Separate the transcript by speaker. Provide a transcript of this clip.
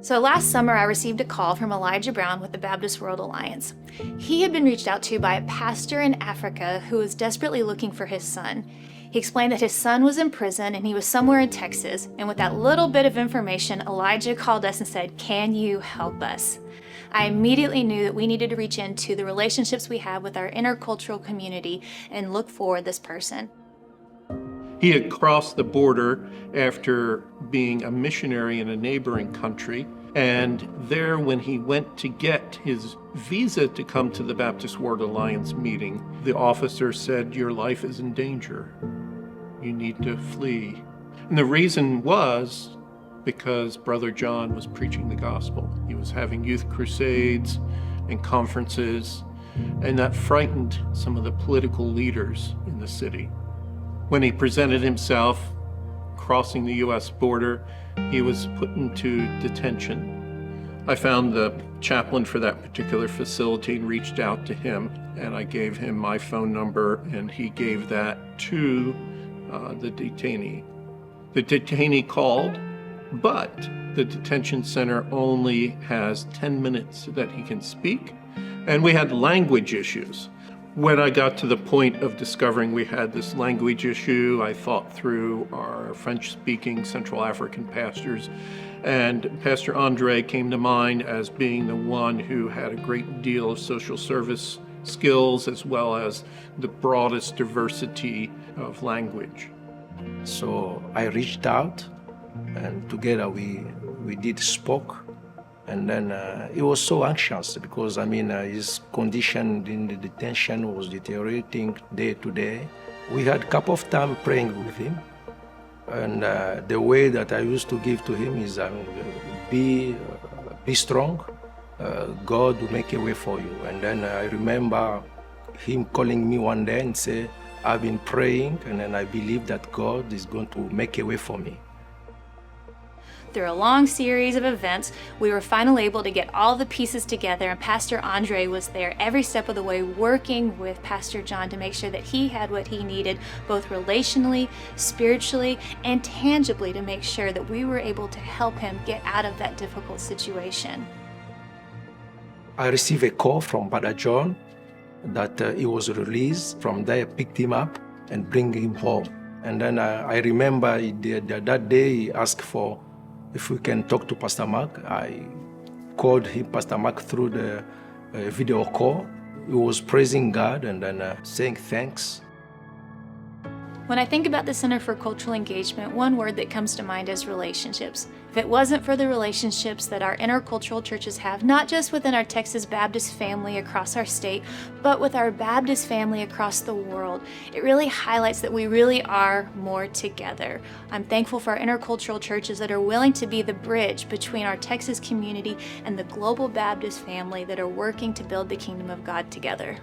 Speaker 1: So last summer, I received a call from Elijah Brown with the Baptist World Alliance. He had been reached out to by a pastor in Africa who was desperately looking for his son. He explained that his son was in prison and he was somewhere in Texas. And with that little bit of information, Elijah called us and said, "Can you help us?" I immediately knew that we needed to reach into the relationships we have with our intercultural community and look for this person.
Speaker 2: He had crossed the border after being a missionary in a neighboring country. And there, when he went to get his visa to come to the Baptist World Alliance meeting, the officer said, "Your life is in danger. You need to flee." And the reason was because Brother John was preaching the gospel. He was having youth crusades and conferences, and that frightened some of the political leaders in the city. When he presented himself crossing the U.S. border, he was put into detention. I found the chaplain for that particular facility and reached out to him, and I gave him my phone number, and he gave that to the detainee. The detainee called, but the detention center only has 10 minutes that he can speak, and we had language issues. When I got to the point of discovering we had this language issue, I thought through our French-speaking Central African pastors, and Pastor Andre came to mind as being the one who had a great deal of social service skills as well as the broadest diversity of language.
Speaker 3: So I reached out, and together we did spoke. And then he was so anxious because, his condition in the detention was deteriorating day to day. We had a couple of times praying with him. And the way that I used to give to him is, be strong. God will make a way for you. And then I remember him calling me one day and say, "I've been praying, and then I believe that God is going to make a way for me."
Speaker 1: Through a long series of events, we were finally able to get all the pieces together, and Pastor Andre was there every step of the way working with Pastor John to make sure that he had what he needed, both relationally, spiritually, and tangibly, to make sure that we were able to help him get out of that difficult situation.
Speaker 3: I received a call from Brother John that he was released. From there, I picked him up and bring him home. And then I remember that day he asked for if we can talk to Pastor Mark. I called him, Pastor Mark, through the video call. He was praising God and then saying thanks.
Speaker 1: When I think about the Center for Cultural Engagement, one word that comes to mind is relationships. If it wasn't for the relationships that our intercultural churches have, not just within our Texas Baptist family across our state, but with our Baptist family across the world, it really highlights that we really are more together. I'm thankful for our intercultural churches that are willing to be the bridge between our Texas community and the global Baptist family that are working to build the kingdom of God together.